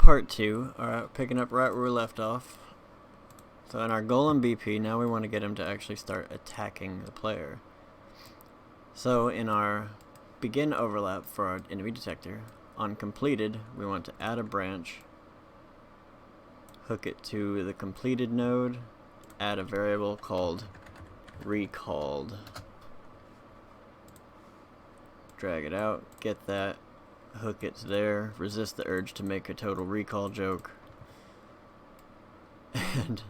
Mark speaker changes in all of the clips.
Speaker 1: part 2. Alright, picking up right where we left off. So in our Golem BP, now we want to get him to actually start attacking the player. So in our begin overlap for our enemy detector, on completed, we want to add a branch, hook it to the completed node, add a variable called recalled. Drag it out, get that, hook it there, resist the urge to make a total recall joke. And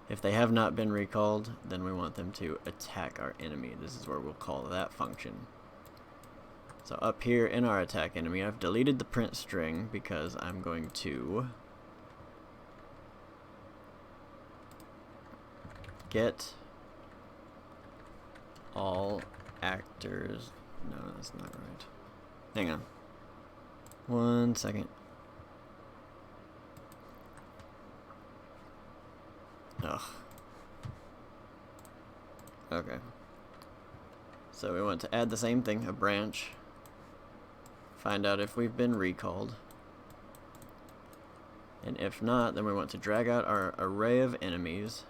Speaker 1: if they have not been recalled, then we want them to attack our enemy. This is where we'll call that function. So up here in our attack enemy, I've deleted the print string because I'm going to get all actors. No, that's not right. Hang on. 1 second. Ugh. Okay. So we want to add the same thing, a branch. Find out if we've been recalled. And if not, then we want to drag out our array of enemies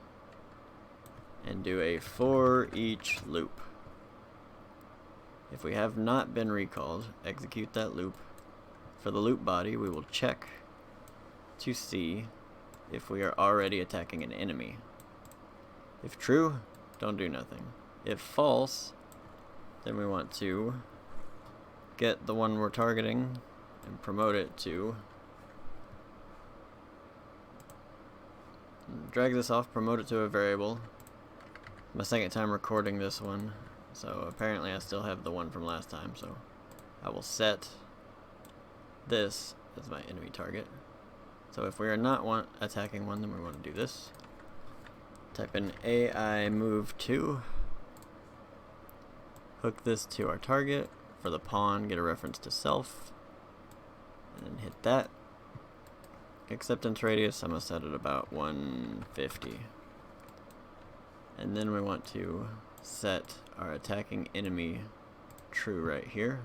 Speaker 1: and do a for each loop. If we have not been recalled, execute that loop. For the loop body, we will check to see if we are already attacking an enemy. If true, don't do nothing. If false, then we want to get the one we're targeting and promote it to, drag this off, promote it to a variable. My second time recording this one, so apparently I still have the one from last time, so I will set this as my enemy target. So if we are not attacking one, then we want to do this. Type in AI move 2. Hook this to our target. For the pawn, get a reference to self. And then hit that. Acceptance radius, I'm going to set it about 150. And then we want to set our attacking enemy true right here.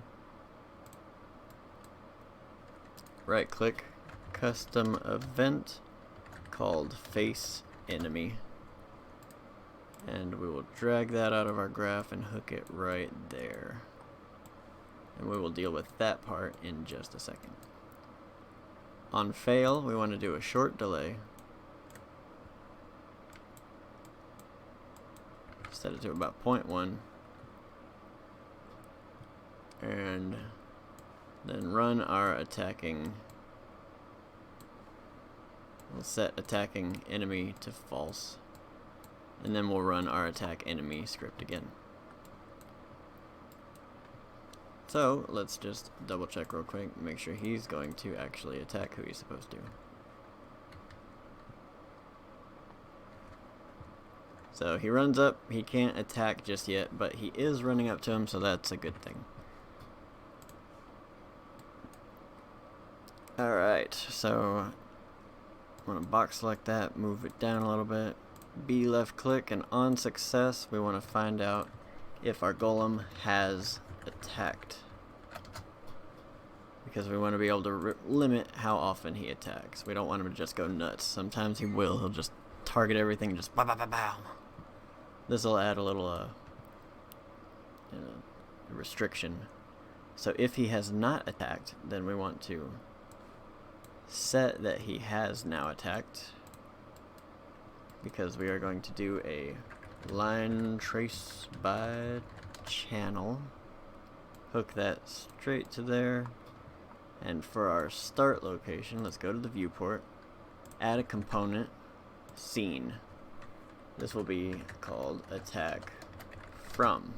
Speaker 1: Right click, custom event called face enemy. And we will drag that out of our graph and hook it right there. And we will deal with that part in just a second. On fail, we want to do a short delay. Set it to about 0.1. And then run our attacking. We'll set attacking enemy to false. And then we'll run our attack enemy script again. So let's just double check real quick, make sure he's going to actually attack who he's supposed to. So he runs up, he can't attack just yet, but he is running up to him, so that's a good thing. Alright, so I'm going to box select that, move it down a little bit. B left click, and on success we want to find out if our golem has attacked, because we want to be able to limit how often he attacks. We don't want him to just go nuts. Sometimes he will, he'll just target everything, just bow bow bow bow. This will add a little restriction. So if he has not attacked, then we want to set that he has now attacked, because we are going to do a line trace by channel. Hook that straight to there. And for our start location, let's go to the viewport, add a component, scene. This will be called attack from.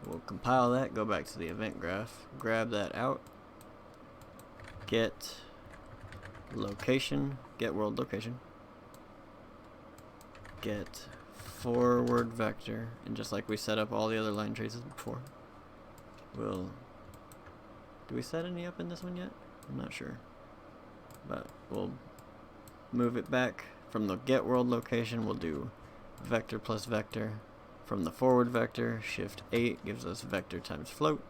Speaker 1: We'll compile that, go back to the event graph, grab that out, get location, get world location, get forward vector, and just like we set up all the other line traces before, do we set any up in this one yet? I'm not sure, but we'll move it back from the get world location. We'll do vector plus vector. From the forward vector, shift 8 gives us vector times float.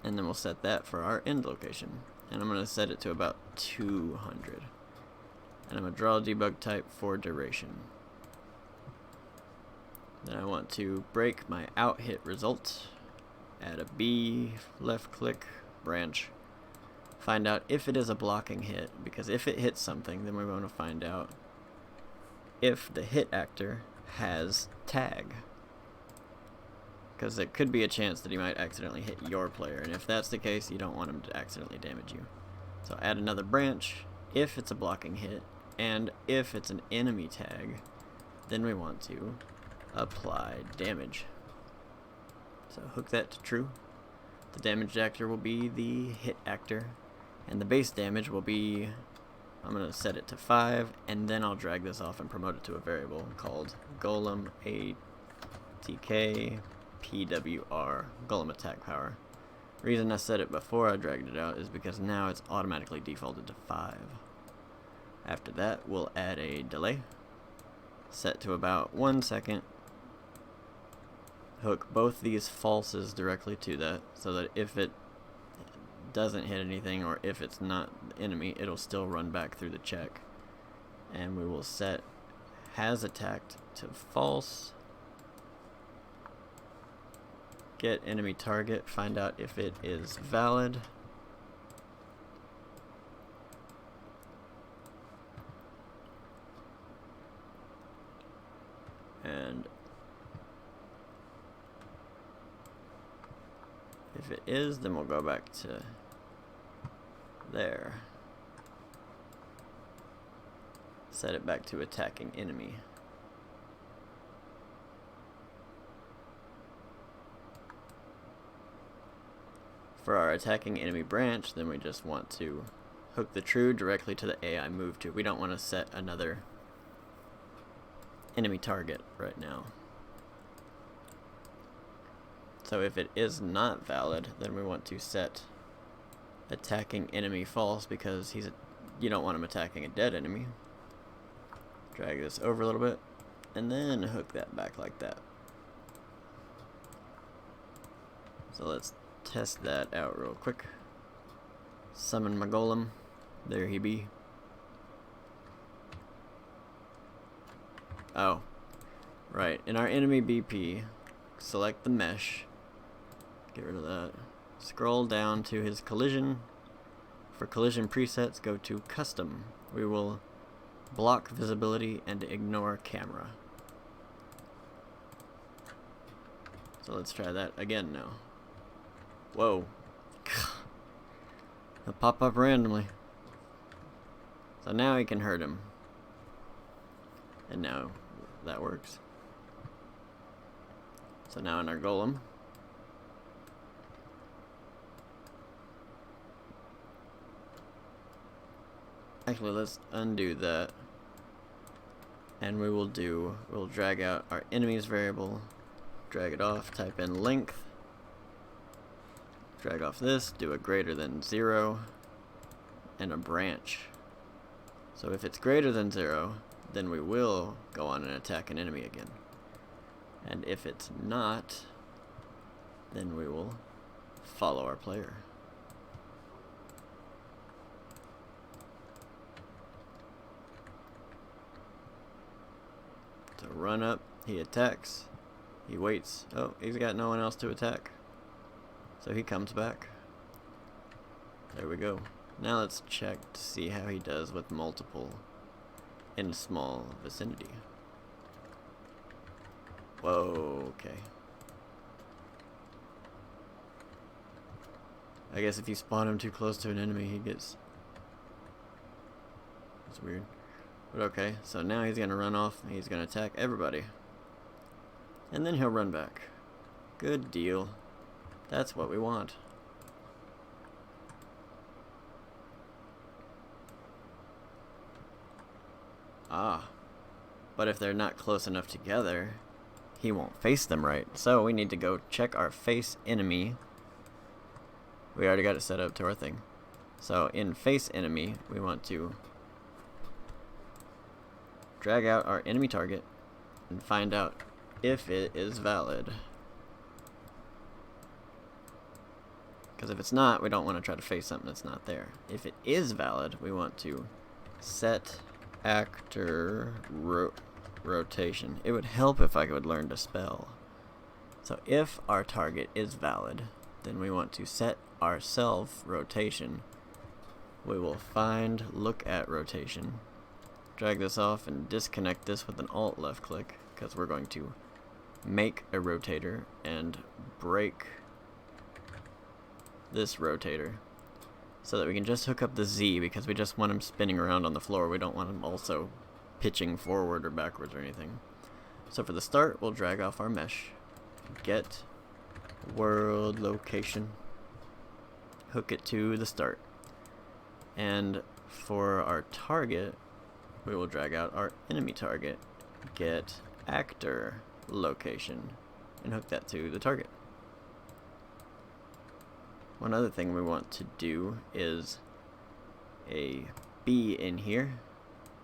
Speaker 1: And then we'll set that for our end location. And I'm going to set it to about 200. And I'm going to draw a debug type for duration. Then I want to break my out hit result. Add a B, left click, branch. Find out if it is a blocking hit, because if it hits something, then we want to find out if the hit actor has tag. Because there could be a chance that he might accidentally hit your player, and if that's the case, you don't want him to accidentally damage you. So add another branch if it's a blocking hit, and if it's an enemy tag, then we want to apply damage. So hook that to true. The damage actor will be the hit actor, and the base damage will be, I'm going to set it to 5, and then I'll drag this off and promote it to a variable called Golem ATK PWR, Golem attack power. Reason I set it before I dragged it out is because now it's automatically defaulted to 5. After that, we'll add a delay, set to about 1 second. Hook both these falses directly to that, so that if it doesn't hit anything, or if it's not the enemy, it'll still run back through the check. And we will set has attacked to false. Get enemy target, find out if it is valid. And if it is, then we'll go back to there. Set it back to attacking enemy. For our attacking enemy branch, then we just want to hook the true directly to the AI move to. We don't want to set another enemy target right now. So if it is not valid, then we want to set attacking enemy false, because you don't want him attacking a dead enemy. Drag this over a little bit, and then hook that back like that. So let's test that out real quick. Summon my golem. There he be. Oh, right. In our enemy BP, select the mesh. Get rid of that. Scroll down to his collision. For collision presets, go to custom. We will block visibility and ignore camera. So let's try that again now. Whoa. He'll pop up randomly. So now he can hurt him. And now that works. So now in our golem, actually let's undo that, and we'll drag out our enemies variable, drag it off, type in length, drag off this, do a greater than 0, and a branch. So if it's greater than 0, then we will go on and attack an enemy again. And if it's not, then we will follow our player. So run up, he attacks, he waits. Oh, he's got no one else to attack. So he comes back. There we go. Now let's check to see how he does with multiple in small vicinity. Whoa, okay. I guess if you spawn him too close to an enemy, he gets... That's weird. But okay, so now he's gonna run off and he's gonna attack everybody. And then he'll run back. Good deal. That's what we want. Ah. But if they're not close enough together, he won't face them right. So we need to go check our face enemy. We already got it set up to our thing. So in face enemy, we want to drag out our enemy target and find out if it is valid. Because if it's not, we don't want to try to face something that's not there. If it is valid, we want to set actor rotation. It would help if I could learn to spell. So if our target is valid, then we want to set our self rotation. We will find look at rotation. Drag this off and disconnect this with an alt left click, because we're going to make a rotator and break this rotator so that we can just hook up the Z, because we just want him spinning around on the floor. We don't want him also pitching forward or backwards or anything. So for the start, we'll drag off our mesh, get world location, hook it to the start, and for our target, we will drag out our enemy target, get actor location, and hook that to the target. One other thing we want to do is a B in here,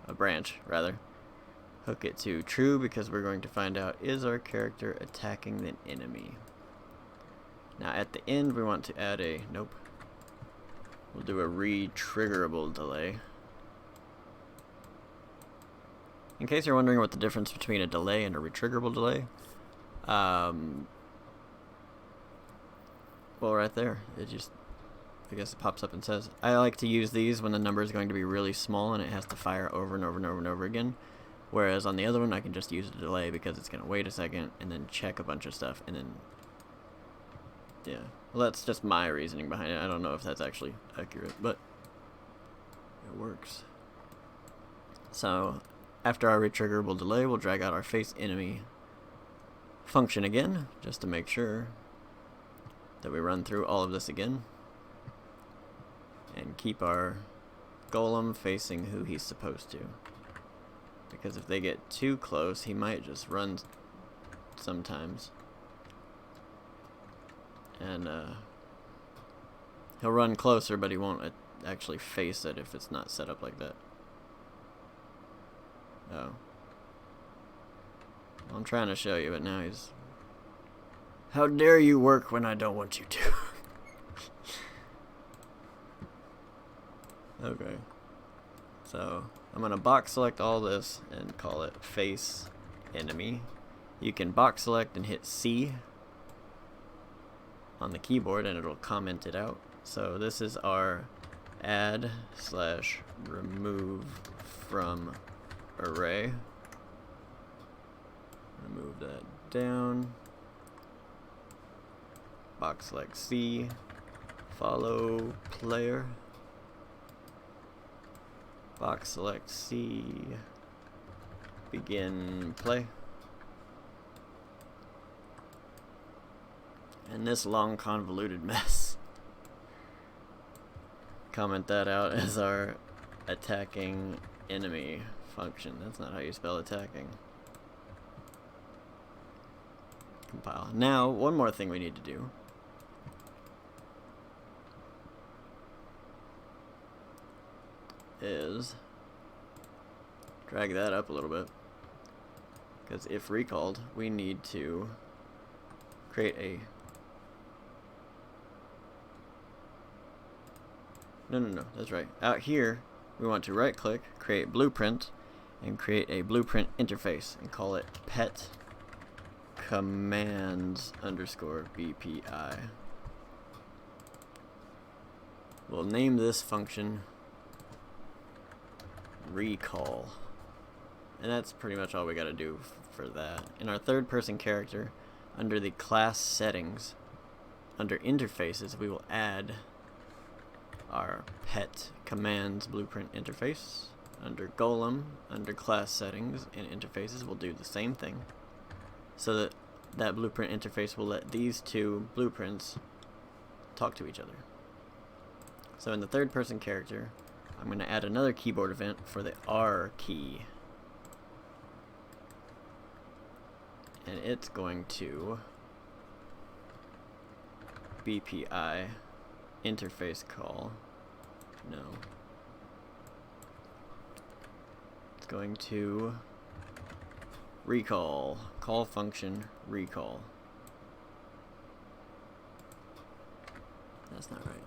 Speaker 1: a branch rather. Hook it to true, because we're going to find out, is our character attacking the enemy? Now at the end we want to add a, nope, we'll do a re-triggerable delay. In case you're wondering what the difference between a delay and a re-triggerable delay, well, right there, it just, I guess it pops up and says. I like to use these when the number is going to be really small and it has to fire over and over and over and over again. Whereas on the other one, I can just use a delay because it's going to wait a second and then check a bunch of stuff and then, yeah. Well, that's just my reasoning behind it. I don't know if that's actually accurate, but it works. So after our retriggerable delay, we'll drag out our face enemy function again, just to make sure that we run through all of this again and keep our golem facing who he's supposed to, because if they get too close, he might just run sometimes, and he'll run closer, but he won't actually face it if it's not set up like that. Oh, well, I'm trying to show you, but now he's, how dare you work when I don't want you to. Okay, so I'm gonna box select all this and call it face enemy. You can box select and hit C on the keyboard and it'll comment it out. So this is our add / remove from array. Remove that down. Box select C, follow player. Box select C, begin play. And this long convoluted mess, comment that out as our attacking enemy function. That's not how you spell attacking. Compile. Now, one more thing we need to do. Is drag that up a little bit, because if recalled, we need to create a no, that's right. Out here we want to right click, create blueprint, and create a blueprint interface and call it pet commands _ BPI. We'll name this function recall, and that's pretty much all we gotta do for that. In our third person character, under the class settings, under interfaces, we will add our pet commands blueprint interface. Under golem, under class settings and interfaces, we'll do the same thing, so that that blueprint interface will let these two blueprints talk to each other. So in the third person character, I'm going to add another keyboard event for the R key. And it's going to BPI interface call. No. It's going to recall. Call function recall. That's not right.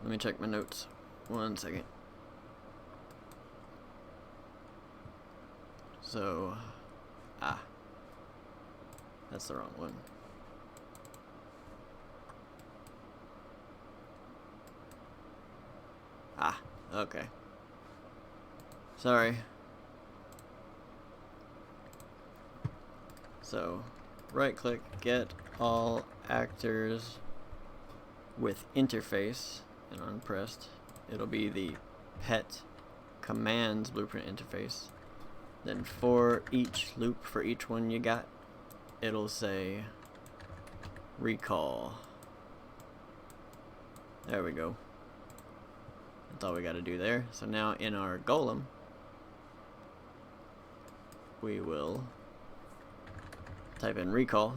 Speaker 1: Let me check my notes. 1 second. So, that's the wrong one. Okay. Sorry. So, right click, get all actors with interface, and unpressed, it'll be the pet commands blueprint interface. Then for each loop, for each one you got, it'll say recall. There we go. That's all we got to do there. So now in our golem, we will type in recall,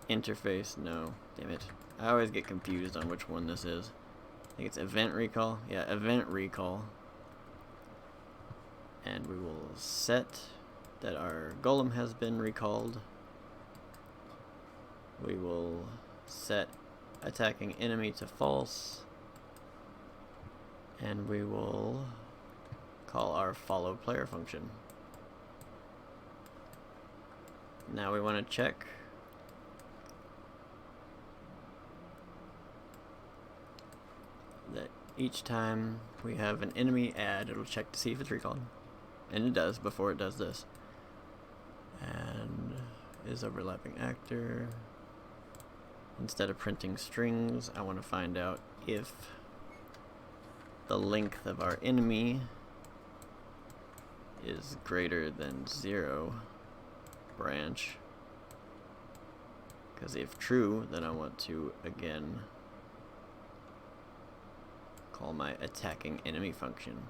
Speaker 1: interface, no, damn it. I always get confused on which one this is. I think it's event recall. Yeah, event recall. And we will set that our golem has been recalled. We will set attacking enemy to false. And we will call our follow player function. Now we want to check that each time we have an enemy add, it'll check to see if it's recalled. And it does before it does this. And is overlapping actor. Instead of printing strings, I want to find out if the length of our enemy is greater than 0 branch. Because if true, then I want to again call my attacking enemy function.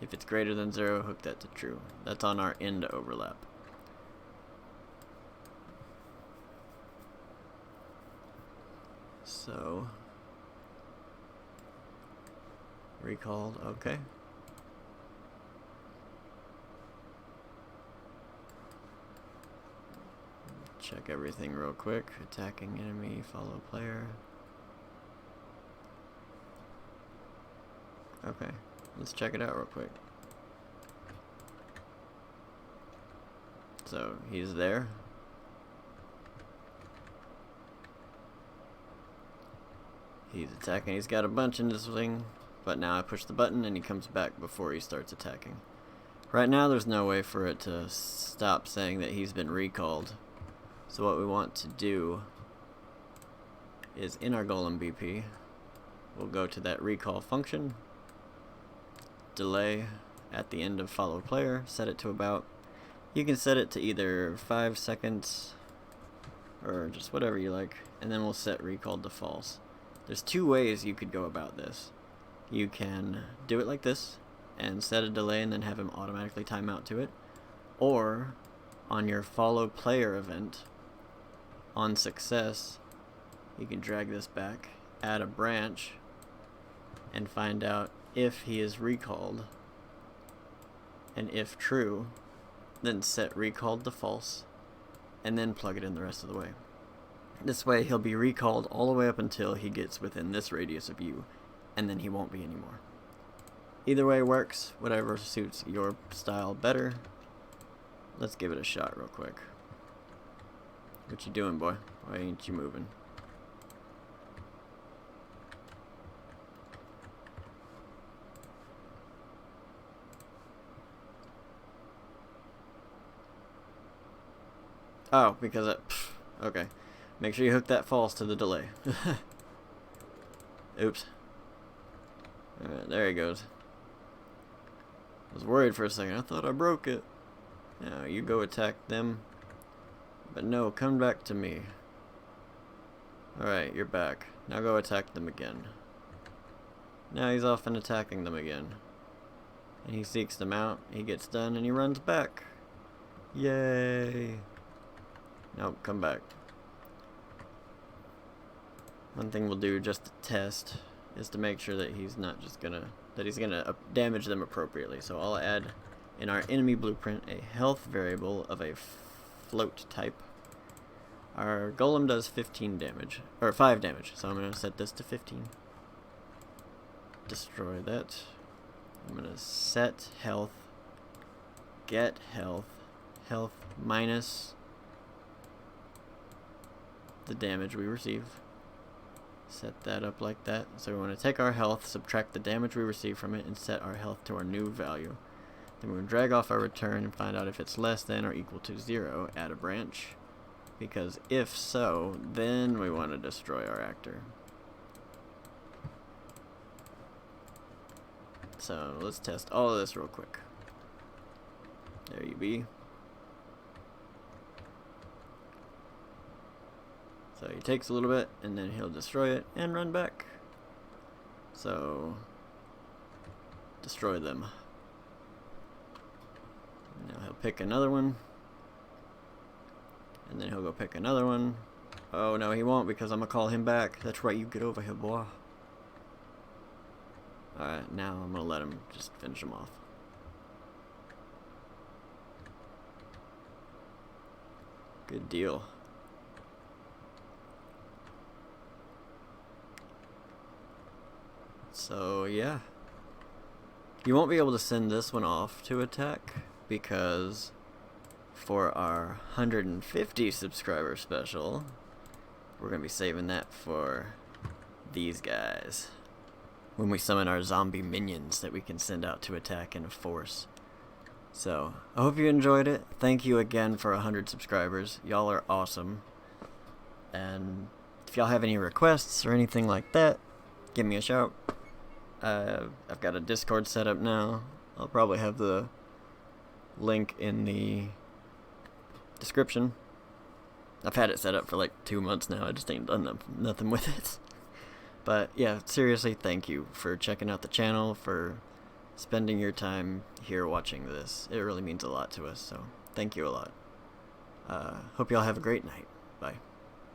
Speaker 1: If it's greater than 0, hook that to true. That's on our end overlap. So, recalled, okay. Check everything real quick. Attacking enemy, follow player. Okay, let's check it out real quick. So, he's there. He's attacking. He's got a bunch in his wing, but now I push the button and he comes back before he starts attacking. Right now there's no way for it to stop saying that he's been recalled. So what we want to do is in our golem BP, we'll go to that recall function, delay at the end of follow player, set it to about, you can set it to either 5 seconds or just whatever you like, and then we'll set recalled to false. There's 2 ways you could go about this. You can do it like this and set a delay and then have him automatically time out to it, or on your follow player event on success you can drag this back, add a branch, and find out if he is recalled, and if true, then set recalled to false, and then plug it in the rest of the way. This way he'll be recalled all the way up until he gets within this radius of you, and then he won't be anymore. Either way works, whatever suits your style better. Let's give it a shot real quick. What you doing, boy? Why ain't you moving? Oh, because it... okay. Make sure you hook that false to the delay. Oops. Alright, there he goes. I was worried for a second. I thought I broke it. Now, you go attack them. But no, come back to me. Alright, you're back. Now go attack them again. Now he's off and attacking them again. And he seeks them out. He gets done and he runs back. Yay! Nope, come back. One thing we'll do just to test is to make sure that he's not just gonna, that he's gonna damage them appropriately. So I'll add in our enemy blueprint a health variable of a float type. Our golem does 15 damage, or 5 damage, so I'm going to set this to 15. Destroy that. I'm going to set health, get health, health minus the damage we receive. Set that up like that. So we want to take our health, subtract the damage we receive from it, and set our health to our new value. Then we're going to drag off our return and find out if it's less than or equal to 0, add a branch. Because if so, then we want to destroy our actor. So let's test all of this real quick. There you be. So he takes a little bit, and then he'll destroy it and run back. So, destroy them. Now he'll pick another one. And then he'll go pick another one. Oh no, he won't, because I'm gonna call him back. That's right, you get over here, boy. Alright, now I'm gonna let him just finish him off. Good deal. So yeah, you won't be able to send this one off to attack because for our 150 subscriber special, we're gonna be saving that for these guys when we summon our zombie minions that we can send out to attack in a force. So I hope you enjoyed it. Thank you again for 100 subscribers. Y'all are awesome. And if y'all have any requests or anything like that, give me a shout. I've got a Discord set up now. I'll probably have the link in the description. I've had it set up for like 2 months now. I just ain't done nothing with it. But yeah, seriously, thank you for checking out the channel, for spending your time here watching this. It really means a lot to us, so thank you a lot. Hope y'all have a great night. Bye.